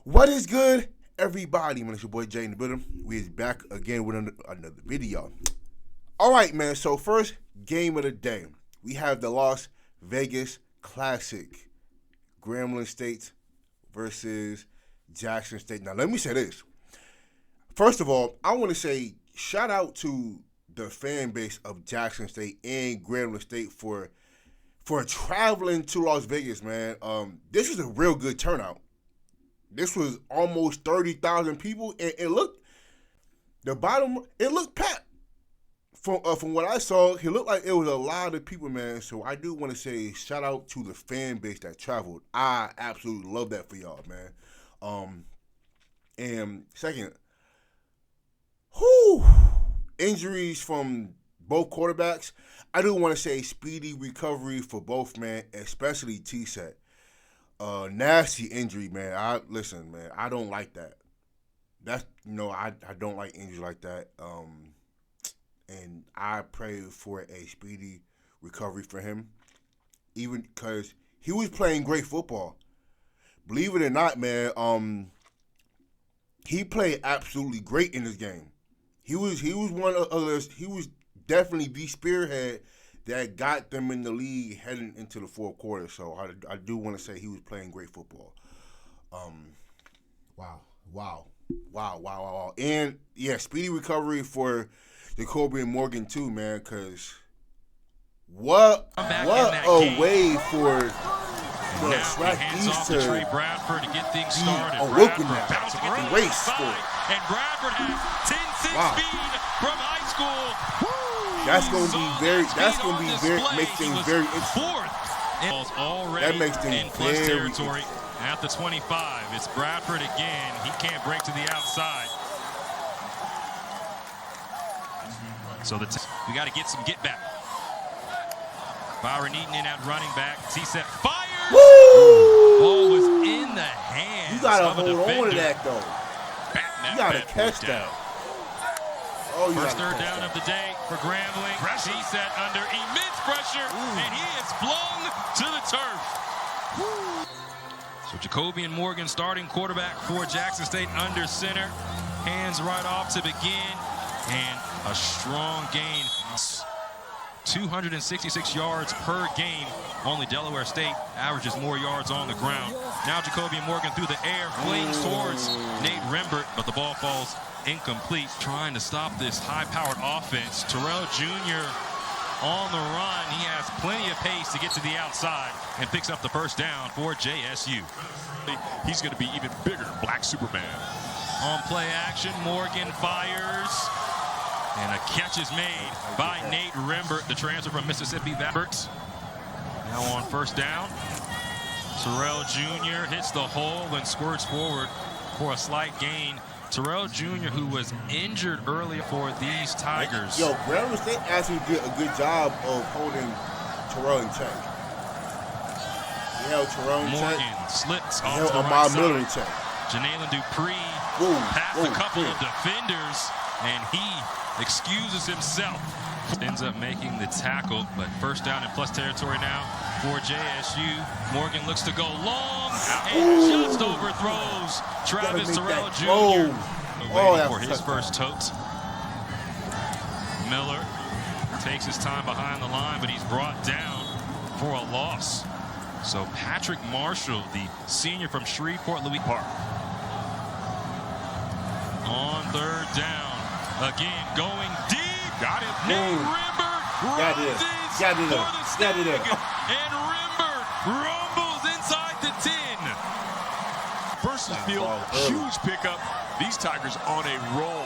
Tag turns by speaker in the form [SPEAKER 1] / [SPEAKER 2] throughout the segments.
[SPEAKER 1] What is good, everybody? Man, it's your boy Jay in the building. We is back again with another video. All right, man. So first game of the day, we have the Las Vegas Classic, Grambling State versus Jackson State. Now, let me say this. First of all, I want to say shout out to the fan base of Jackson State and Grambling State for traveling to Las Vegas, man. This is a real good turnout. This was almost 30,000 people, and it looked packed. From what I saw, it looked like it was a lot of people, man. So I do want to say shout out to the fan base that traveled. I absolutely love that for y'all, man. And second, injuries from both quarterbacks. I do want to say speedy recovery for both, man, especially T-Set. Nasty injury, man. I don't like that. I don't like injuries like that. And I pray for a speedy recovery for him, even because he was playing great football. Believe it or not, man, he played absolutely great in this game. He was one of those. He was definitely the spearhead that got them in the league heading into the fourth quarter. So I do want to say he was playing great football. Wow. And, yeah, speedy recovery for Jacoby and Morgan, too, man, because what a way for the Swag East to
[SPEAKER 2] Trey Bradford to get things started.
[SPEAKER 1] Looking at the race for it.
[SPEAKER 2] And Bradford has 10-6 speed from high school.
[SPEAKER 1] That's gonna make things very interesting. That makes things
[SPEAKER 2] in plus territory at the 25. It's Bradford again. He can't break to the outside. So we got to get some get back. Byron Eaton in at running back. T-Set fires.
[SPEAKER 1] Woo!
[SPEAKER 2] Ball was in the hands.
[SPEAKER 1] You gotta
[SPEAKER 2] of a
[SPEAKER 1] hold
[SPEAKER 2] defender.
[SPEAKER 1] on to that though. You gotta catch that. Oh,
[SPEAKER 2] first third down of the day for Grambling. T-Set under immense pressure, and he is flung to the turf. So Jacoby and Morgan starting quarterback for Jackson State under center. Hands right off to begin, and a strong gain. 266 yards per game. Only Delaware State averages more yards on the ground. Now Jacoby and Morgan through the air, flings towards Nate Rembert, but the ball falls incomplete. Trying to stop this high-powered offense. Terrell Jr. on the run. He has plenty of pace to get to the outside and picks up the first down for JSU.
[SPEAKER 3] He's going to be even bigger, Black Superman.
[SPEAKER 2] On play action, Morgan fires. And a catch is made by Nate Rembert, the transfer from Mississippi Valley. Now on first down, Terrell Jr. hits the hole and squirts forward for a slight gain. Terrell Jr., who was injured earlier for these Tigers.
[SPEAKER 1] Yo, Grambling State actually did a good job of holding Terrell in check. He held Terrell in check.
[SPEAKER 2] Morgan slips off
[SPEAKER 1] to the
[SPEAKER 2] right side.
[SPEAKER 1] Miller in check.
[SPEAKER 2] Janaelan Dupree passed a couple of defenders, and he excuses himself. Ends up making the tackle, but first down in plus territory now for JSU. Morgan looks to go long and just overthrows Travis Terrell Jr. Waiting for his first tote. Miller takes his time behind the line, but he's brought down for a loss. So Patrick Marshall, the senior from Shreveport, Louis Park. On third down, again going deep.
[SPEAKER 3] Got it.
[SPEAKER 2] Nate Rembert rises for the snag, and Rembert rumbles inside the 10.
[SPEAKER 3] Versus field, huge pickup. These Tigers on a roll.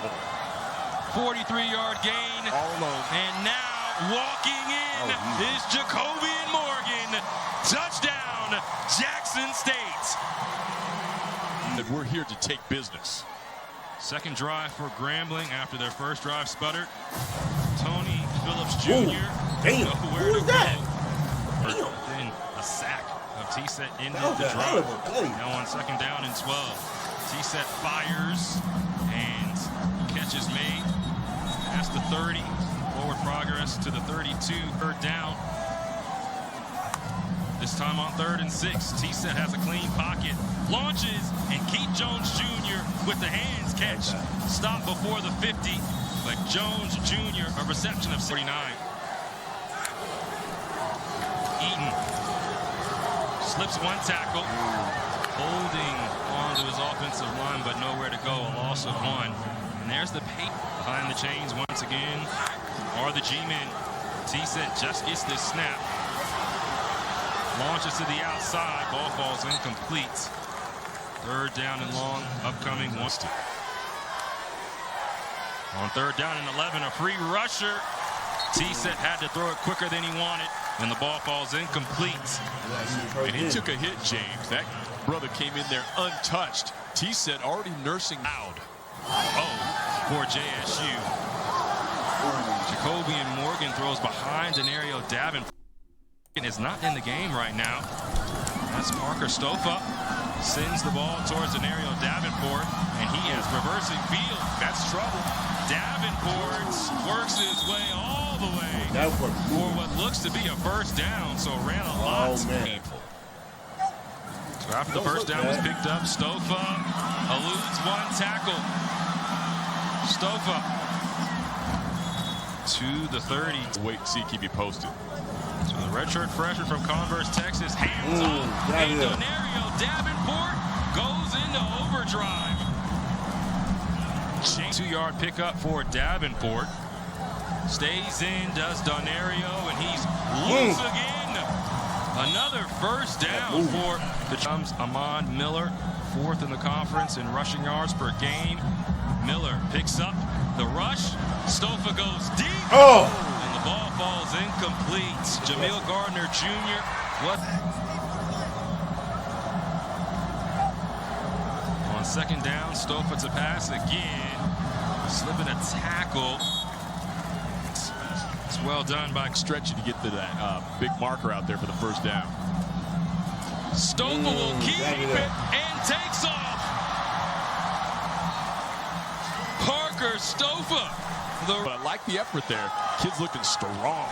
[SPEAKER 2] 43-yard gain.
[SPEAKER 3] All alone.
[SPEAKER 2] And now walking in is Jacoby and Morgan. Touchdown, Jackson State.
[SPEAKER 3] And we're here to take business.
[SPEAKER 2] Second drive for Grambling after their first drive sputtered. Tony Phillips Jr.
[SPEAKER 1] Damn, who was that?
[SPEAKER 2] Then a sack of T-Set ended the drive. Now on second down and 12. T-Set fires and catch is made. That's the 30. Forward progress to the 32. Third down. This time on 3rd and 6. T-Set has a clean pocket. Launches, and Keith Jones Jr. with the hands catch. Stop before the 50, but Jones Jr. a reception of 49. Eaton slips one tackle. Holding onto his offensive line, but nowhere to go. A loss of 1. And there's the paper behind the chains once again. Are the G-men. T-Set just gets this snap. Launches to the outside. Ball falls incomplete. 3rd down and long. Upcoming. On 3rd down and 11, a free rusher. T-Set had to throw it quicker than he wanted, and the ball falls incomplete.
[SPEAKER 3] And he took a hit, James. That brother came in there untouched. T-Set already nursing loud.
[SPEAKER 2] For JSU. Jacobian Morgan throws behind Denario Davenport. Is not in the game right now. That's Parker Stofa. Sends the ball towards Denario Davenport, and he is reversing field. That's trouble. Davenport works his way all the way for what looks to be a first down, so ran a lot. Painful. So after the first down was picked up, Stofa eludes one tackle. Stofa to the 30.
[SPEAKER 3] Wait and see, keep you posted.
[SPEAKER 2] So the redshirt freshman from Converse, Texas, hands off, and Denario Davenport goes into overdrive. 2-yard pickup for Davenport. Stays in, does Denario, and he's loose again. Another first down for the Chums. Ahmad Miller, 4th in the conference in rushing yards per game. Miller picks up the rush. Stofa goes deep. And the ball falls incomplete. Jamil Gardner Jr. On 2nd down, Stofa to pass again. Slipping a tackle. It's well done by
[SPEAKER 3] stretching to get to that big marker out there for the first down.
[SPEAKER 2] Stofa will keep it and takes off. Parker Stofa.
[SPEAKER 3] But I like the effort there. Kid's looking strong.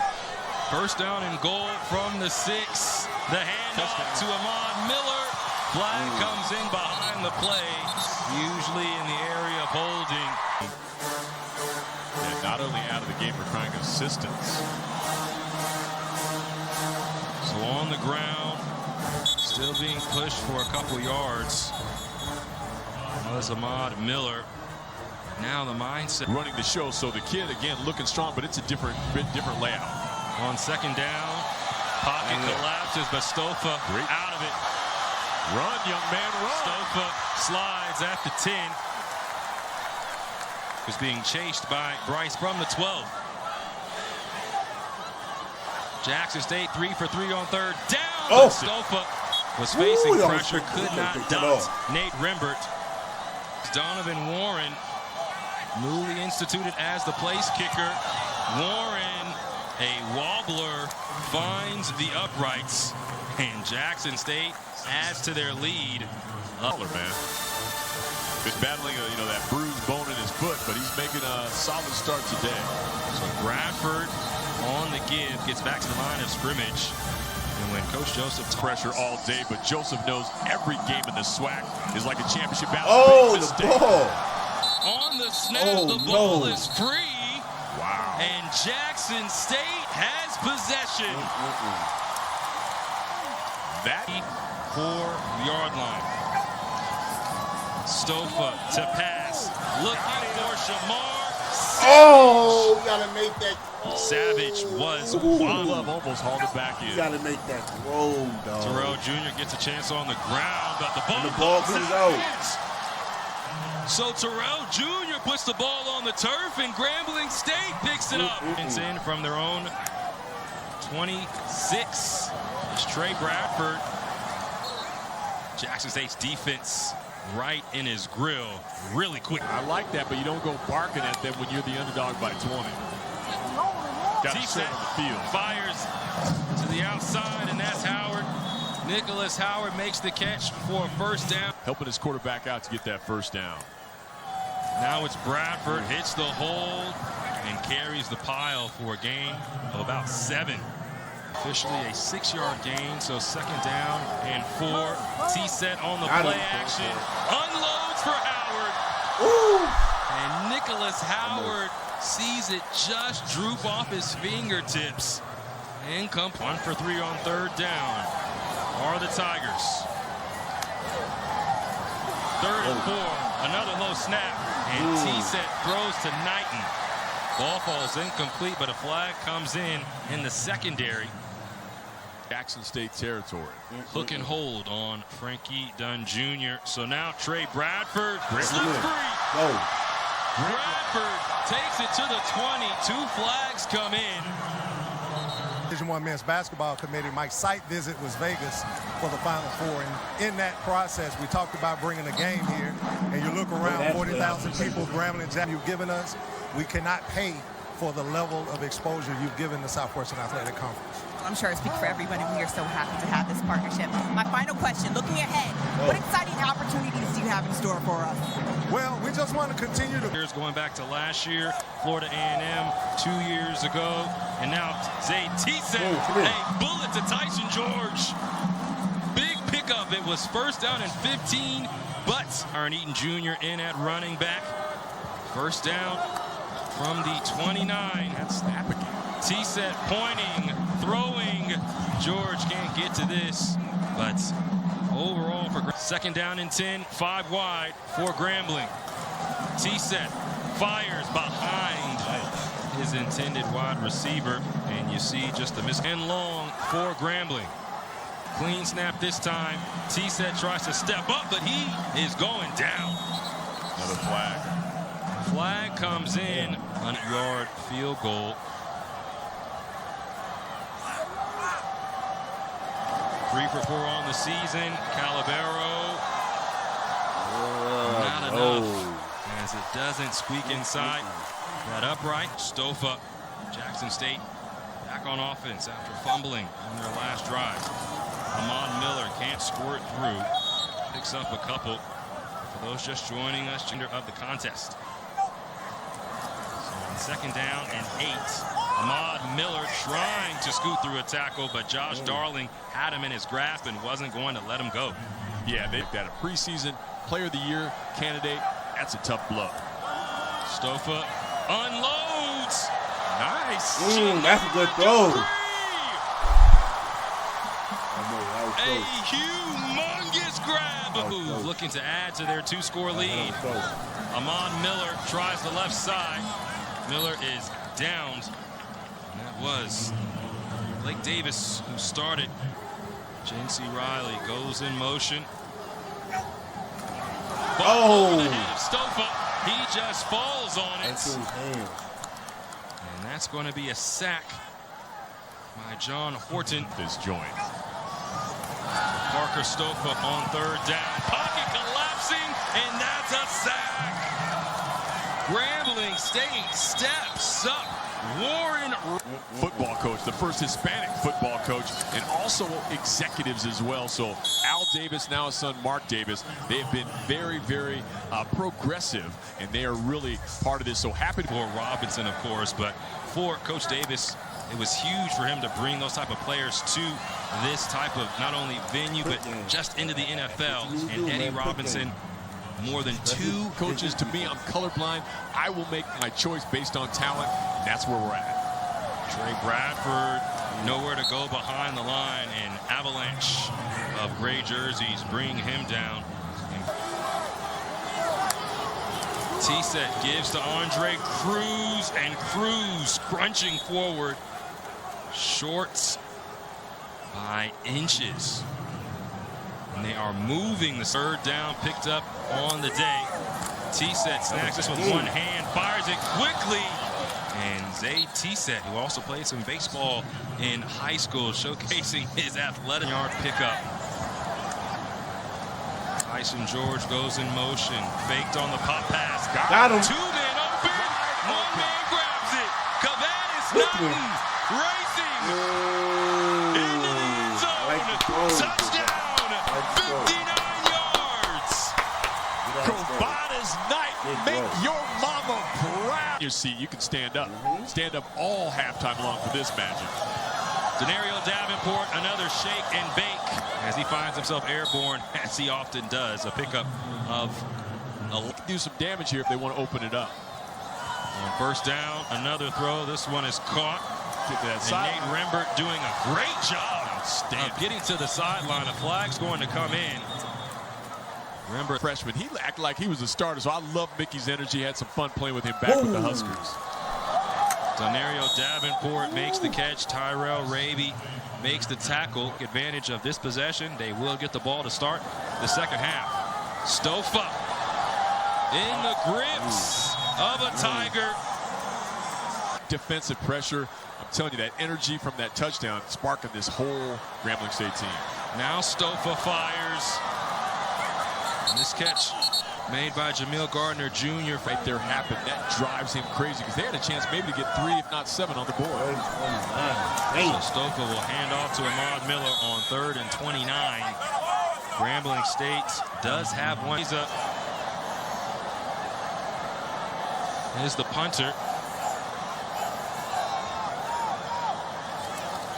[SPEAKER 2] First down and goal from the 6. The handoff to Ahmad Miller. Flag comes in behind the play, usually in the area of holding.
[SPEAKER 3] And not only out of the game, we're trying assistance.
[SPEAKER 2] So on the ground, still being pushed for a couple yards. Was Ahmad Miller. Now the mindset
[SPEAKER 3] running the show, so the kid again looking strong, but it's a different layout.
[SPEAKER 2] On 2nd down, pocket collapses, but Stofa out of it.
[SPEAKER 3] Run, young man, run.
[SPEAKER 2] Stofa slides at the 10. Was being chased by Bryce from the 12. Jackson State 3 for 3 on 3rd down. But Stofa was facing pressure, could not dot Nate Rembert. Donovan Warren, newly instituted as the place kicker. Warren, a wobbler, finds the uprights, and Jackson State adds to their lead.
[SPEAKER 3] Man, been battling that bruised bone in his foot, but he's making a solid start today.
[SPEAKER 2] So Bradford on the give, gets back to the line of scrimmage. And when Coach Joseph
[SPEAKER 3] pressure all day, but Joseph knows every game in the SWAC is like a championship battle.
[SPEAKER 1] The ball.
[SPEAKER 2] On the snap, the ball is free.
[SPEAKER 3] Wow.
[SPEAKER 2] And Jackson State has possession. That 4-yard line. Stofa to pass. Looking for Shamar.
[SPEAKER 1] You gotta make that.
[SPEAKER 2] Savage was
[SPEAKER 3] Glove almost hauled it back in.
[SPEAKER 1] You gotta make that throw, dog.
[SPEAKER 2] Terrell Jr. gets a chance on the ground, but the ball
[SPEAKER 1] comes out.
[SPEAKER 2] So Terrell Jr. puts the ball on the turf, and Grambling State picks it up. It's in from their own 26. It's Trey Bradford. Jackson State's defense right in his grill, really quick.
[SPEAKER 3] I like that, but you don't go barking at them when you're the underdog by 20. Got to sit on the field.
[SPEAKER 2] Fires to the outside, and that's Howard. Nicholas Howard makes the catch for a first down.
[SPEAKER 3] Helping his quarterback out to get that first down.
[SPEAKER 2] Now it's Bradford, hits the hold, and carries the pile for a gain of about 7. Officially a 6-yard gain, so 2nd down and 4. T-set on the play action. Unloads for Howard.
[SPEAKER 1] Ooh.
[SPEAKER 2] And Nicholas Howard sees it just droop off his fingertips. And come 1 for 3 on 3rd down. Are the Tigers. 3rd and 4. Another low snap. And T-set throws to Knighton. Ball falls incomplete, but a flag comes in the secondary.
[SPEAKER 3] Jackson State territory.
[SPEAKER 2] Hook and hold on Frankie Dunn Jr. So now Trey Bradford slips free. Bradford takes it to the 20. 2 flags come in.
[SPEAKER 4] Division I Men's Basketball Committee, my site visit was Vegas for the Final Four. And in that process, we talked about bringing a game here. And you look around, 40,000 people, Grambling, you've given us. We cannot pay for the level of exposure you've given the Southwestern Athletic Conference.
[SPEAKER 5] I'm sure I speak for everybody. We are so happy to have this partnership. My final question, looking ahead, what exciting opportunities do you have in store for us?
[SPEAKER 4] Well, we just want to continue to...
[SPEAKER 2] Here's going back to last year, Florida A&M 2 years ago, and now Zay T-set a bullet to Tyson George. Big pickup. It was 1st down and 15, but Aaron Eaton Jr. in at running back. 1st down from the 29.
[SPEAKER 3] That snap again.
[SPEAKER 2] T-set pointing, throwing. George can't get to this, but overall for 2nd down and 10, 5 wide for Grambling. T-set fires behind his intended wide receiver, and you see just a miss. And long for Grambling. Clean snap this time. T-set tries to step up, but he is going down.
[SPEAKER 3] Another flag.
[SPEAKER 2] Flag comes in, 100-yard field goal. 3 for 4 on the season. Calabero, not enough, as it doesn't squeak inside that upright. Stofa, Jackson State back on offense after fumbling on their last drive. Ahmad Miller can't squirt through. Picks up a couple. For those just joining us, gender of the contest. So 2nd down and 8. Ahmad Miller trying to scoot through a tackle, but Josh Darling had him in his grasp and wasn't going to let him go.
[SPEAKER 3] Yeah, they've got a preseason Player of the Year candidate. That's a tough blow.
[SPEAKER 2] Stofa unloads. Nice.
[SPEAKER 1] That's a good throw.
[SPEAKER 2] A humongous grab. Move looking to add to their 2-score lead. Ahmad Miller tries the left side. Miller is downed. And that was Blake Davis who started. J.C. Riley goes in motion. Ball over the head of Stofa. He just falls on it. And that's going to be a sack by John Horton.
[SPEAKER 3] This joint.
[SPEAKER 2] Parker Stofa on 3rd down. Pocket collapsing, and that's a sack. Grambling State steps up. Warren,
[SPEAKER 3] football coach, the first Hispanic football coach, and also executives as well. So Al Davis, now his son Mark Davis, they have been very, very progressive, and they are really part of this. So happy
[SPEAKER 2] for Robinson, of course, but for Coach Davis, it was huge for him to bring those type of players to this type of not only venue, but just into the NFL. And Eddie Robinson, more than 2
[SPEAKER 3] coaches. To me, I'm colorblind. I will make my choice based on talent. That's where we're at.
[SPEAKER 2] Trey Bradford, nowhere to go behind the line, and avalanche of gray jerseys bring him down. T-set gives to Andre Cruz, and Cruz crunching forward. Shorts by inches. And they are moving the 3rd down, picked up on the day. T-set snacks this with one hand, fires it quickly. And Zay T-set, who also played some baseball in high school, showcasing his athletic yard pickup. Tyson George goes in motion, faked on the pop pass.
[SPEAKER 1] Got him.
[SPEAKER 2] 2 men open, 1 man grabs it. Kavanis Knighton racing into the end zone. Touchdown, 59 yards.
[SPEAKER 3] Kavanis Knighton, make your mama proud. Your seat, you can stand up. Stand up all halftime long for this magic.
[SPEAKER 2] Denario Davenport, another shake and bake as he finds himself airborne, as he often does. A pickup of
[SPEAKER 3] do some damage here if they want to open it up.
[SPEAKER 2] On first down, another throw. This one is caught. And Nate Rembert doing a great job of getting to the sideline. A flag's going to come in. Rembert,
[SPEAKER 3] freshman, he acted like he was a starter, so I love Mickey's energy. Had some fun playing with him back with the Huskers.
[SPEAKER 2] Denario Davenport makes the catch. Tyrell Raby makes the tackle. Advantage of this possession. They will get the ball to start the second half. Stofa in the grips of a Tiger.
[SPEAKER 3] Defensive pressure. I'm telling you, that energy from that touchdown sparking this whole Grambling State team.
[SPEAKER 2] Now Stofa fires. And this catch made by Jamil Gardner Jr.
[SPEAKER 3] right there happened. That drives him crazy because they had a chance maybe to get 3, if not 7 on the board.
[SPEAKER 2] So Stofa will hand off to Ahmad Miller on 3rd and 29. Grambling State does have one. Here's the punter.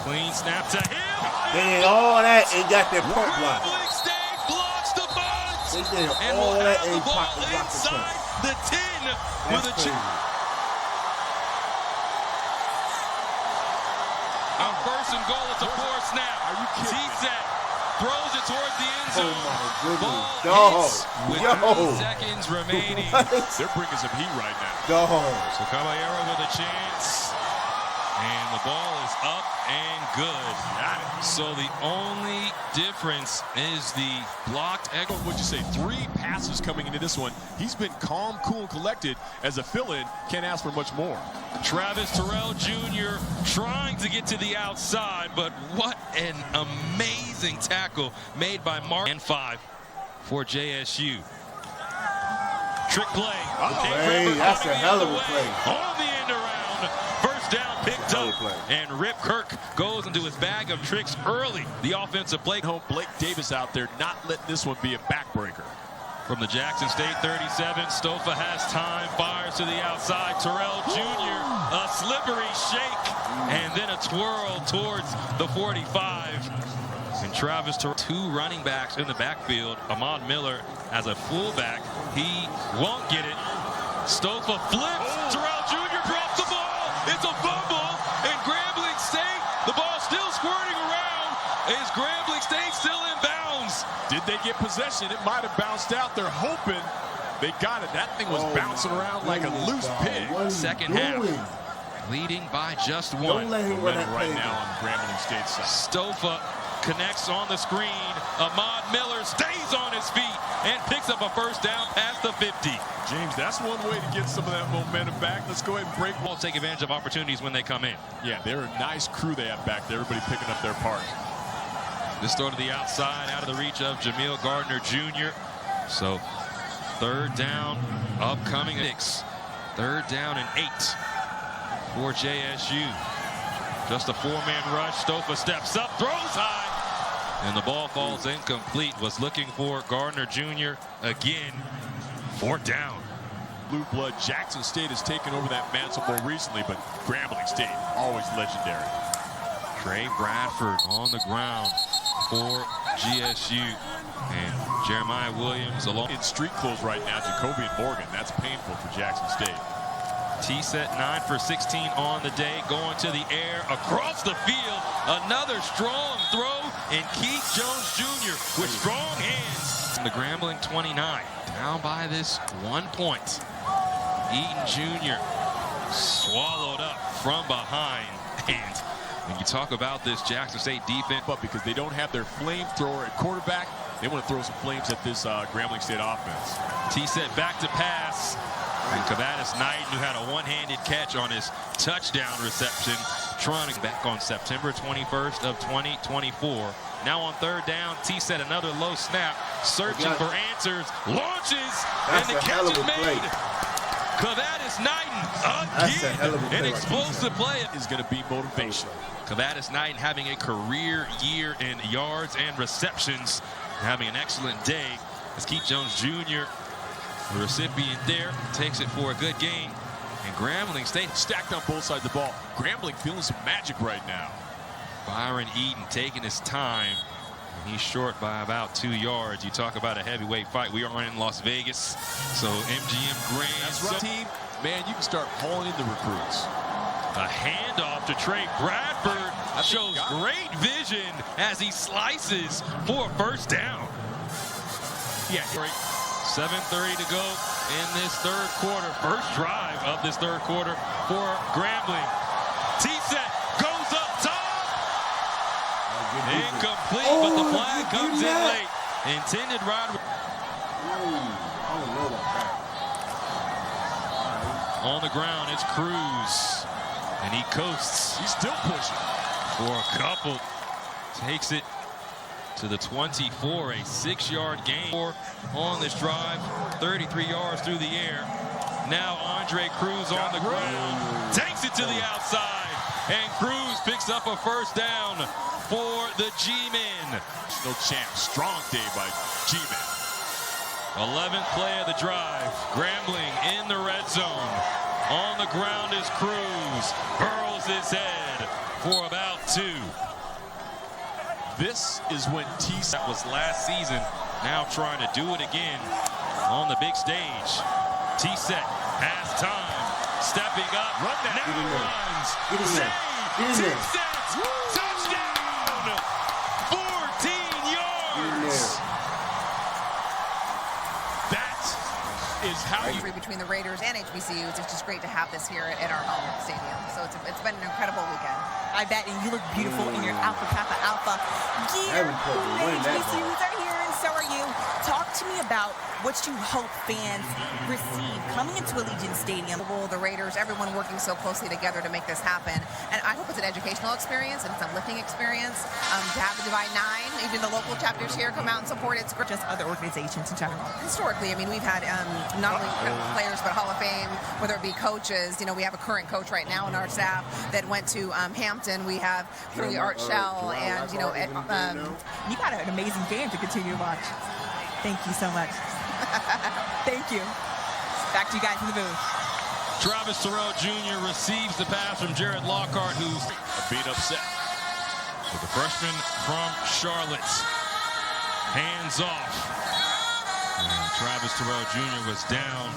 [SPEAKER 2] Clean snap to him.
[SPEAKER 1] They did all that and got their punt block.
[SPEAKER 2] Grambling State blocks the bunt.
[SPEAKER 1] They did
[SPEAKER 2] And
[SPEAKER 1] all
[SPEAKER 2] will
[SPEAKER 1] that
[SPEAKER 2] have the
[SPEAKER 1] and
[SPEAKER 2] ball
[SPEAKER 1] block the
[SPEAKER 2] inside the 10 with a
[SPEAKER 1] crazy.
[SPEAKER 2] On first and goal, it's a 4 snap.
[SPEAKER 3] Are you kidding me?
[SPEAKER 2] T-set throws it towards the end zone.
[SPEAKER 1] Oh my goodness.
[SPEAKER 2] Ball hits with
[SPEAKER 1] Yo.
[SPEAKER 2] 3 seconds remaining.
[SPEAKER 3] They're bringing some heat right now.
[SPEAKER 2] So Caballero with a chance. And the ball is up and good. So the only difference is the blocked.
[SPEAKER 3] What'd you say? 3 passes coming into this one. He's been calm, cool, and collected as a fill-in. Can't ask for much more.
[SPEAKER 2] Travis Terrell Jr. trying to get to the outside, but what an amazing tackle made by Mark. And 5 for JSU. Trick play.
[SPEAKER 1] Hey, that's a hell of a play.
[SPEAKER 2] On the end around. First down picked up. And Rip Kirk goes into his bag of tricks early. The offensive play.
[SPEAKER 3] Home Blake Davis out there not letting this one be a backbreaker.
[SPEAKER 2] From the Jackson State 37, Stofa has time, fires to the outside. Terrell Jr., a slippery shake, and then a twirl towards the 45. And Travis Terrell, 2 running backs in the backfield. Ahmad Miller as a fullback. He won't get it. Stofa flips. Terrell Jr. drops the ball. It's a fumble. And Grambling State, the ball still squirting around. Is Grambling State still in bounds?
[SPEAKER 3] Did they get possession? It might have bounced out. They're hoping they got it. That thing was bouncing around like a loose pig.
[SPEAKER 2] Second half, leading by just 1.
[SPEAKER 1] Don't let him run that
[SPEAKER 3] right
[SPEAKER 1] play
[SPEAKER 3] now on Grambling State side.
[SPEAKER 2] Stofa connects on the screen. Ahmad Miller stays on his feet and picks up a first down past the 50.
[SPEAKER 3] James, that's one way to get some of that momentum back. Let's go ahead and break.
[SPEAKER 2] We'll take advantage of opportunities when they come in.
[SPEAKER 3] Yeah, they're a nice crew they have back there. Everybody picking up their part.
[SPEAKER 2] This throw to the outside, out of the reach of Jamil Gardner Jr. So 3rd down, upcoming 6. 3rd down and 8 for JSU. Just a 4-man rush. Stofa steps up, throws high, and the ball falls incomplete. Was looking for Gardner Jr. again. 4th down.
[SPEAKER 3] Blue blood. Jackson State has taken over that mantle more recently, but Grambling State, always legendary.
[SPEAKER 2] Trey Bradford on the ground for GSU. And Jeremiah Williams along.
[SPEAKER 3] In street clothes right now, Jacoby and Morgan. That's painful for Jackson State.
[SPEAKER 2] T-set 9 for 16 on the day, going to the air across the field. Another strong throw, and Keith Jones Jr. with strong hands. The Grambling 29, down by this 1 point. Eaton Jr. swallowed up from behind. And when you talk about this Jackson State defense,
[SPEAKER 3] But because they don't have their flamethrower at quarterback, they want to throw some flames at this Grambling State offense.
[SPEAKER 2] T-set back to pass. And Cavadas Knighton, who had a one-handed catch on his touchdown reception, trying back on September 21st of 2024. Now on 3rd down, T-set another low snap, searching for answers, launches, and the catch is made. Cavadas Knighton again, an explosive play.
[SPEAKER 3] Is going to be motivation.
[SPEAKER 2] Cavadas Knighton having a career year in yards and receptions, having an excellent day as Keith Jones Jr., the recipient there, takes it for a good game. And Grambling State
[SPEAKER 3] Stacked on both sides of the ball. Grambling feeling some magic right now.
[SPEAKER 2] Byron Eaton taking his time. He's short by about 2 yards. You talk about a heavyweight fight. We are in Las Vegas, so MGM Grand.
[SPEAKER 3] That's right. Team, man, you can start hauling in the recruits.
[SPEAKER 2] A handoff to Trey Bradford shows great vision as he slices for a first down. Yeah, 7:30 to go in this third quarter. First drive of this third quarter for Grambling. T-set goes up top. Incomplete, but the flag comes in late. Intended ride. On the ground, it's Cruz. And he coasts.
[SPEAKER 3] He's still pushing.
[SPEAKER 2] For a couple. Takes it to the 24. A 6-yard gain on this drive. 33 yards through the air. Now Andre Cruz on the ground. Takes it to the outside. And Cruz picks up a first down for the G-Men.
[SPEAKER 3] No chance. Strong day by G-Men.
[SPEAKER 2] 11th play of the drive. Grambling in the red zone. On the ground is Cruz. Hurls his head for about 2.
[SPEAKER 3] This is when
[SPEAKER 2] T-set was last season. Now trying to do it again on the big stage. T-set has time. Stepping up.
[SPEAKER 3] Run that.
[SPEAKER 2] Now runs. T-set. Touchdown. 14 yards.
[SPEAKER 3] That is how you...
[SPEAKER 6] Between the Raiders and HBCUs, it's just great to have this here at our home stadium. So it's been an incredible weekend.
[SPEAKER 5] I bet, and you look beautiful in your Alpha Kappa Alpha gear. HBCUs are here, and so are you. Talk to me about what you hope fans receive coming into Allegiant Stadium.
[SPEAKER 6] The Raiders, everyone working so closely together to make this happen. And I hope it's an educational experience and it's an uplifting experience. To have the Divine Nine, even the local chapters here come out and support it. It's great.
[SPEAKER 5] Just other organizations in general.
[SPEAKER 6] Historically, I mean, we've had not only players, but Hall of Fame, whether it be coaches. You know, we have a current coach right now on our staff that went to Hampton. We have clearly Art Shell and, you know,
[SPEAKER 5] you got an amazing game to continue to watch. Thank you so much. Thank you. Back to you guys in the booth.
[SPEAKER 2] Travis Terrell Jr. receives the pass from Jared Lockhart, who's
[SPEAKER 3] being upset.
[SPEAKER 2] With the freshman from Charlotte. Hands off. And Travis Terrell Jr. was down.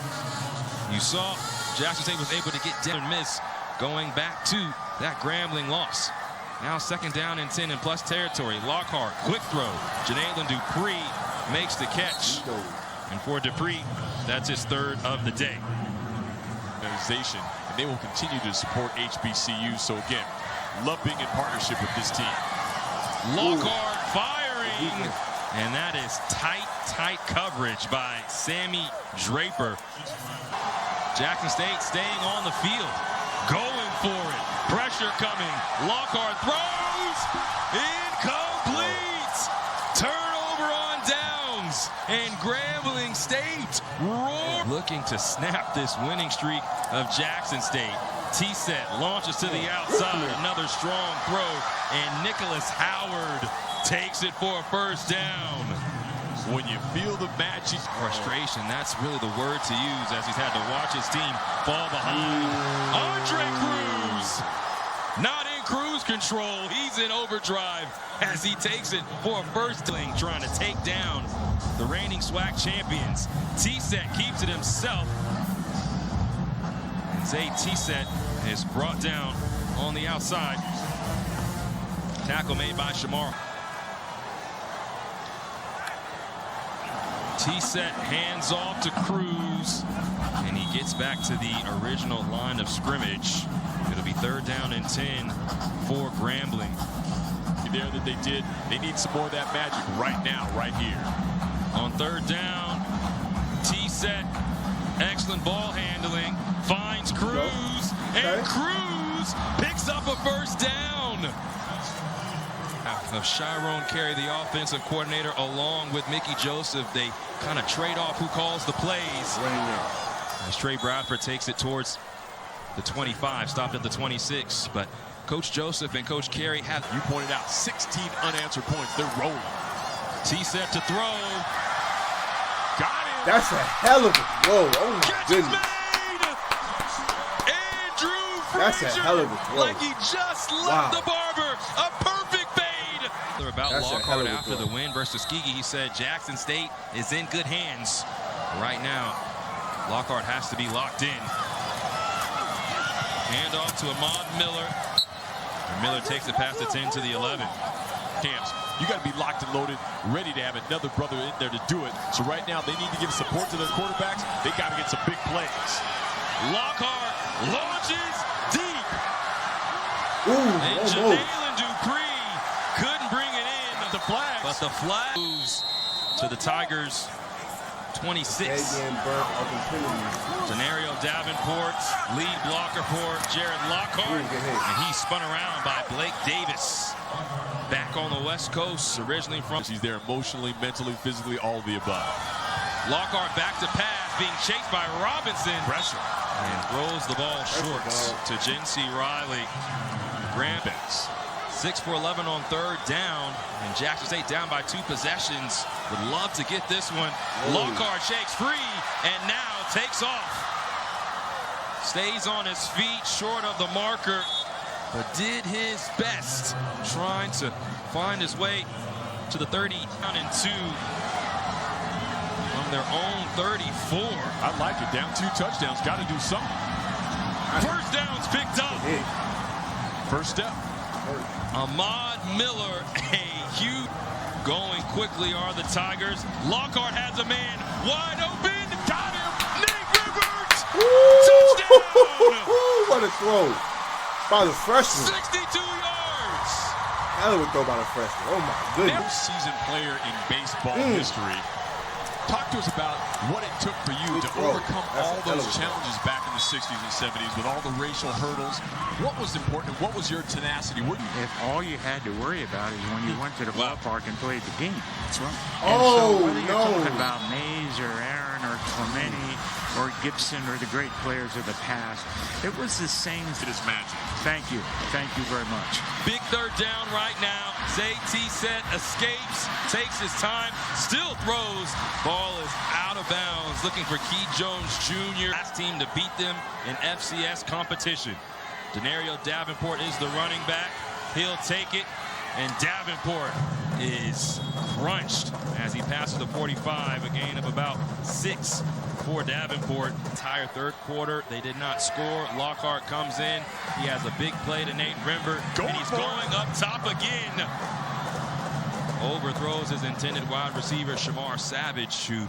[SPEAKER 2] You saw Jackson State was able to get down and miss going back to that Grambling loss. Now 2nd down and 10 in plus territory. Lockhart, quick throw. Janaelan Dupree makes the catch. And for Dupree, that's his 3rd of the day.
[SPEAKER 3] Organization, and they will continue to support HBCU. So again, love being in partnership with this team.
[SPEAKER 2] Lockhart firing, and that is tight coverage by Sammy Draper. Jackson State staying on the field, going for it. Pressure coming. Lockhart throws, incomplete. Turnover on downs, and Grambling State roar. Looking to snap this winning streak of Jackson State. T-set launches to the outside, another strong throw, and Nicholas Howard takes it for a first down.
[SPEAKER 3] When you feel the magic.
[SPEAKER 2] Frustration, that's really the word to use as he's had to watch his team fall behind. Andre Cruz, not in cruise control, he's in overdrive as he takes it for a first down, trying to take down the reigning SWAC champions. T-set keeps it himself. Zay T-set is brought down on the outside. Tackle made by Shamar. T-set hands off to Cruz, and he gets back to the original line of scrimmage. It'll be 3rd down and 10 for Grambling.
[SPEAKER 3] There that they did, they need some more of that magic right now, right here.
[SPEAKER 2] On 3rd down, T-set, excellent ball handling, finds Cruz, and Cruz picks up a first down. Of Chiron Carey, the offensive coordinator, along with Mickey Joseph, they kind of trade off who calls the plays. As Trey Bradford takes it towards the 25, stopped at the 26, but Coach Joseph and Coach Carey have,
[SPEAKER 3] you pointed out, 16 unanswered points. They're rolling.
[SPEAKER 2] T-set to throw. Got it.
[SPEAKER 1] That's a hell of a throw. Oh my goodness.
[SPEAKER 2] Andrew Frazier,
[SPEAKER 1] that's a hell of a throw.
[SPEAKER 2] like he just left the barber. A perfect about
[SPEAKER 1] That's a hell
[SPEAKER 2] Lockhart
[SPEAKER 1] of a
[SPEAKER 2] after
[SPEAKER 1] throw.
[SPEAKER 2] the win versus Tuskegee. He said Jackson State is in good hands. Right now, Lockhart has to be locked in. Hand off to Ahmad Miller. And Miller takes it past the 10 to the 11.
[SPEAKER 3] Camps, you got to be locked and loaded, ready to have another brother in there to do it. So right now, they need to give support to their quarterbacks. They got to get some big plays.
[SPEAKER 2] Lockhart launches deep.
[SPEAKER 1] Ooh,
[SPEAKER 2] And
[SPEAKER 1] almost.
[SPEAKER 2] Jalen Dupree couldn't bring it in.
[SPEAKER 3] The flags.
[SPEAKER 2] But the flag moves to the Tigers. 26. Denario Davenport, lead blocker for Jared Lockhart. And he's spun around by Blake Davis. Back on the West Coast, originally from...
[SPEAKER 3] He's there emotionally, mentally, physically, all of the above.
[SPEAKER 2] Lockhart back to pass, being chased by Robinson.
[SPEAKER 3] Pressure.
[SPEAKER 2] And throws the ball short to Jinsey Riley. Grambling. 6 for 11 on third down, and Jackson State down by 2 possessions. Would love to get this one. Lockhart shakes free and now takes off. Stays on his feet, short of the marker, but did his best trying to find his way to the 30 down and 2 from their own 34.
[SPEAKER 3] I like it. Down 2 touchdowns. Got to do something.
[SPEAKER 2] First down's picked up.
[SPEAKER 3] First step.
[SPEAKER 2] Ahmad Miller, a huge going quickly are the Tigers. Lockhart has a man wide open. Got him. Nate Rivers. Touchdown.
[SPEAKER 1] What a throw by the freshman.
[SPEAKER 2] 62 yards.
[SPEAKER 1] Hell of a throw by the freshman. Oh my goodness.
[SPEAKER 3] Most seasoned player in baseball history. Talk to us about what it took for you to overcome all those challenges back in the 60s and 70s with all the racial hurdles. What was important? What was your tenacity?
[SPEAKER 7] If all you had to worry about is when you went to the ballpark and played the game. That's right.
[SPEAKER 1] Oh,
[SPEAKER 7] so whether you're
[SPEAKER 1] no.
[SPEAKER 7] talking about Mays or Aaron or Clemente or Gibson or the great players of the past, it was the same.
[SPEAKER 3] It is magic.
[SPEAKER 7] Thank you. Thank you very much.
[SPEAKER 2] Big third down right now. Zay T-Set escapes, takes his time, still throws. Ball is out of bounds. Looking for Key Jones Jr. Last team to beat them in FCS competition. Denario Davenport is the running back. He'll take it, and Davenport is crunched as he passes the 45. A gain of about 6 for Davenport. Entire third quarter, they did not score. Lockhart comes in. He has a big play to Nate Rimber, and he's going up top again. Overthrows his intended wide receiver, Shamar Savage, who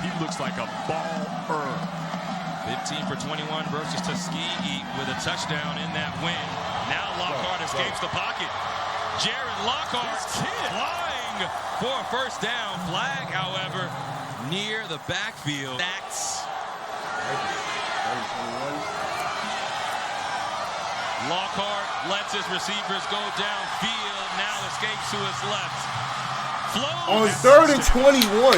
[SPEAKER 3] He looks like a baller.
[SPEAKER 2] 15 for 21 versus Tuskegee with a touchdown in that win. Now Lockhart escapes the pocket. Jared Lockhart flying for a first down. Flag, however, near the backfield. That's Lockhart lets his receivers go downfield. Now escapes to his left.
[SPEAKER 1] On
[SPEAKER 2] Flows.
[SPEAKER 1] 3rd and 21.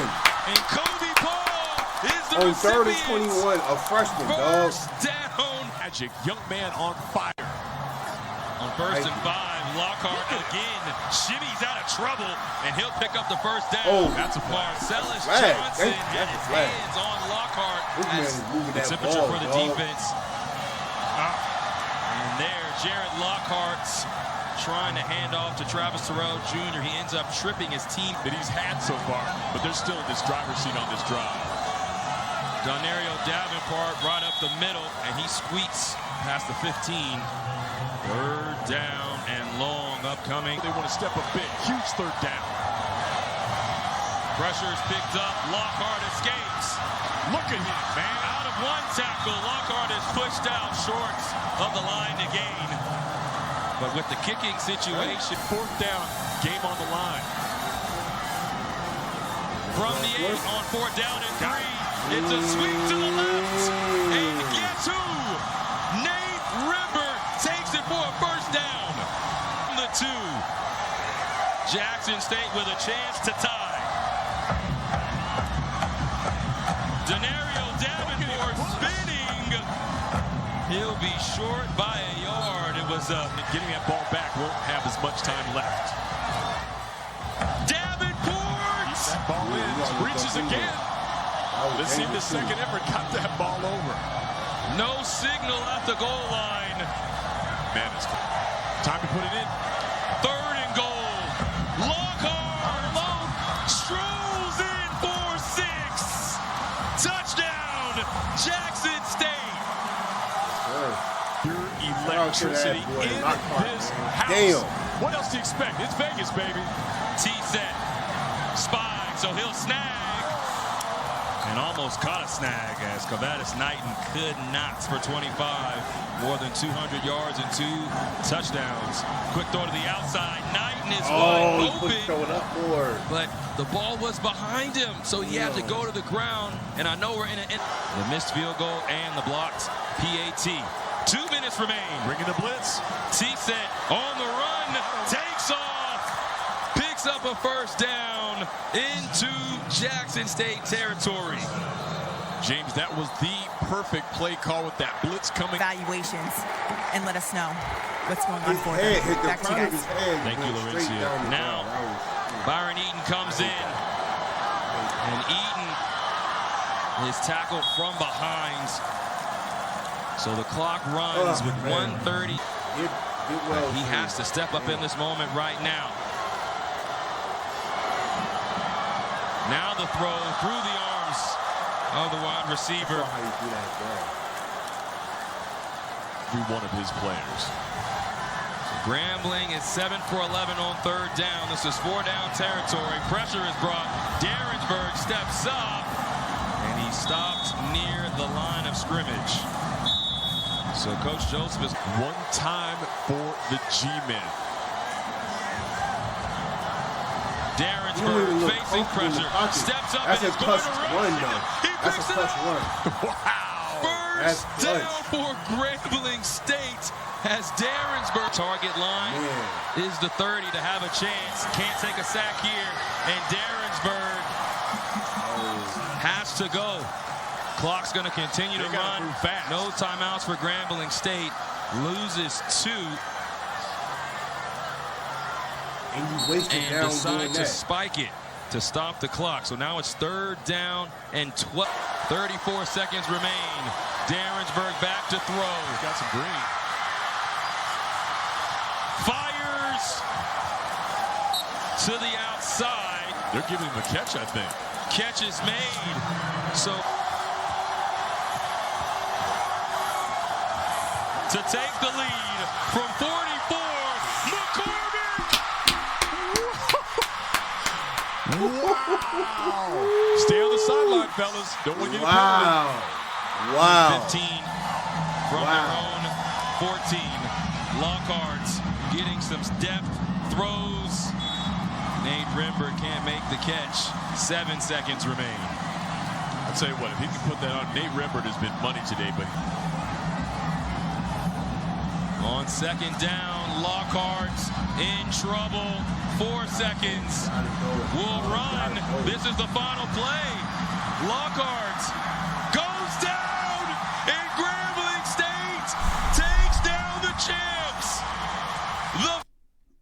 [SPEAKER 2] And Kobe Paul is the
[SPEAKER 1] On 3rd and
[SPEAKER 2] recipient.
[SPEAKER 1] 21, a freshman, dog.
[SPEAKER 2] First down.
[SPEAKER 3] Magic. Young man on fire.
[SPEAKER 2] On 1st and 5, Lockhart again shimmies out of trouble, and he'll pick up the first down.
[SPEAKER 1] Oh,
[SPEAKER 3] that's a flag.
[SPEAKER 2] Marcellus
[SPEAKER 1] Flag.
[SPEAKER 2] Johnson
[SPEAKER 1] That's
[SPEAKER 2] had
[SPEAKER 1] a
[SPEAKER 2] his
[SPEAKER 1] flag.
[SPEAKER 2] hands on Lockhart.
[SPEAKER 1] This man
[SPEAKER 2] As
[SPEAKER 1] is moving
[SPEAKER 2] the
[SPEAKER 1] that
[SPEAKER 2] temperature
[SPEAKER 1] ball,
[SPEAKER 2] for the
[SPEAKER 1] dog.
[SPEAKER 2] defense. And there, Jared Lockhart's trying to hand off to Travis Terrell Jr. He ends up tripping his team
[SPEAKER 3] That he's had so far, but they're still in this driver's seat on this drive.
[SPEAKER 2] Denario Davenport right up the middle, and he squeaks past the 15. 3rd down and long upcoming.
[SPEAKER 3] They want to step a bit. Huge 3rd down.
[SPEAKER 2] Pressure is picked up. Lockhart escapes.
[SPEAKER 3] Look at him, man.
[SPEAKER 2] Out of one tackle, Lockhart is pushed out short of the line to gain. But with the kicking situation,
[SPEAKER 3] 4th down, game on the line.
[SPEAKER 2] from the 8 on 4th down and 3, it's a sweep to the left. And guess who? Nate Rimber takes it for a first down. From the 2, Jackson State with a chance to tie. Denario Davenport spinning. He'll be short by a yard. It was
[SPEAKER 3] Getting that ball back won't have as much time left.
[SPEAKER 2] Davenport.
[SPEAKER 3] That ball in. Reaches again. Let's see if the second effort got that ball over.
[SPEAKER 2] No signal at the goal line.
[SPEAKER 3] Man, it's time to put it in.
[SPEAKER 2] 3rd and goal.
[SPEAKER 3] electricity
[SPEAKER 1] that boy,
[SPEAKER 3] in
[SPEAKER 1] Lockhart,
[SPEAKER 3] this
[SPEAKER 1] man.
[SPEAKER 3] house.
[SPEAKER 1] Damn.
[SPEAKER 3] What else do you expect? It's Vegas, baby.
[SPEAKER 2] T-set. Spike, so he'll snag. And almost caught a snag as Kavadas Knighton could not for 25. More than 200 yards and 2 touchdowns. Quick throw to the outside. Knighton is wide open. But the ball was behind him, so he had to go to the ground. And I know we're in the missed field goal and the blocked PAT. 2 minutes remain.
[SPEAKER 3] Bringing the blitz.
[SPEAKER 2] T-set on the run. Takes off. Picks up a first down into Jackson State territory.
[SPEAKER 3] James, that was the perfect play call with that blitz coming.
[SPEAKER 5] Evaluations and let us know what's going on for
[SPEAKER 1] Head hit the
[SPEAKER 5] Back to you
[SPEAKER 1] front of
[SPEAKER 5] guys.
[SPEAKER 1] his head.
[SPEAKER 2] Thank you,
[SPEAKER 1] went straight
[SPEAKER 2] Laurentia.
[SPEAKER 1] down the
[SPEAKER 2] Now,
[SPEAKER 1] ground.
[SPEAKER 2] Byron Eaton comes in, and Eaton is tackled from behind. So the clock runs with 1:30. He has to step up in this moment right now. Now the throw through the arms of the wide receiver.
[SPEAKER 3] Every one of his players.
[SPEAKER 2] Grambling is 7 for 11 on 3rd down. This is 4-down territory. Pressure is brought. Derringsburg steps up, and he stopped near the line of scrimmage. So Coach Joseph is
[SPEAKER 3] one time for the G-men.
[SPEAKER 2] Derringsburg facing pressure. Steps up
[SPEAKER 1] That's
[SPEAKER 2] and
[SPEAKER 1] a
[SPEAKER 2] is going
[SPEAKER 1] plus
[SPEAKER 2] to
[SPEAKER 1] one,
[SPEAKER 2] run.
[SPEAKER 1] though.
[SPEAKER 2] He
[SPEAKER 1] That's a
[SPEAKER 2] picks it
[SPEAKER 1] plus
[SPEAKER 2] up.
[SPEAKER 1] one.
[SPEAKER 3] Wow.
[SPEAKER 2] First
[SPEAKER 1] That's
[SPEAKER 2] down
[SPEAKER 1] clutch.
[SPEAKER 2] for Grambling State as Derringsburg. Target line is the 30 to have a chance. Can't take a sack here. And Derringsburg has to go. Clock's going to continue to run.
[SPEAKER 3] Fast.
[SPEAKER 2] No timeouts for Grambling State. Loses 2
[SPEAKER 1] And you wasted
[SPEAKER 2] and
[SPEAKER 1] down
[SPEAKER 2] decide
[SPEAKER 1] doing
[SPEAKER 2] to
[SPEAKER 1] that.
[SPEAKER 2] spike it to stop the clock. So now it's 3rd down and 34 seconds remain. Derringsburg back to throw.
[SPEAKER 3] Got some green.
[SPEAKER 2] Fires to the outside.
[SPEAKER 3] They're giving him a catch, I think.
[SPEAKER 2] Catch is made. So to take the lead from 44, McCormick.
[SPEAKER 3] Wow. Stay on the sideline, fellas. Don't want to get
[SPEAKER 1] Wow. Wow.
[SPEAKER 2] 15 from their own 14. Lockhart's getting some depth. Throws. Nate Rimber can't make the catch. 7 seconds remain.
[SPEAKER 3] I'll tell you what, if he can put that on, Nate Rimbert has been money today, but
[SPEAKER 2] On 2nd down, Lockhart's in trouble. 4 seconds. Will run. This is the final play. Lockhart goes down, and Grambling State takes down the champs.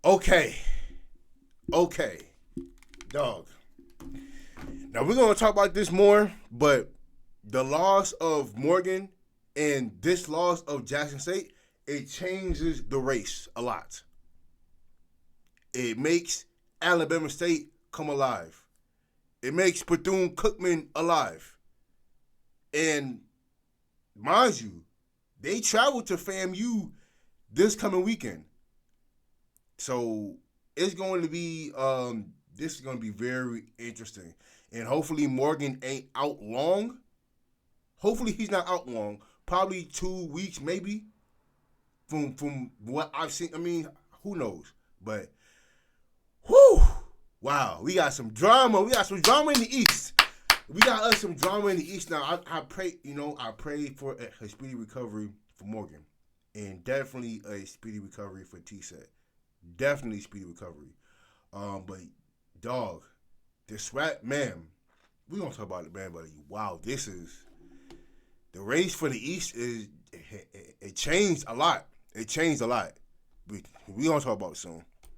[SPEAKER 1] Okay. Dog. Now we're gonna talk about this more, but the loss of Morgan and this loss of Jackson State, it changes the race a lot. It makes Alabama State come alive. It makes Bethune-Cookman alive. And mind you, they travel to FAMU this coming weekend. So it's going to be this is going to be very interesting. And hopefully Morgan ain't out long. Hopefully he's not out long. Probably 2 weeks maybe. From what I've seen. I mean, who knows? But whew, wow, we got some drama. We got some drama in the East. We got us some drama in the East now. I pray, I pray for a speedy recovery for Morgan. And definitely a speedy recovery for T-Set. Definitely speedy recovery. But dog, the SWAT, man, we gonna talk about it, man. But wow, this is the race for the East is it changed a lot. It changed a lot. We gonna talk about it soon.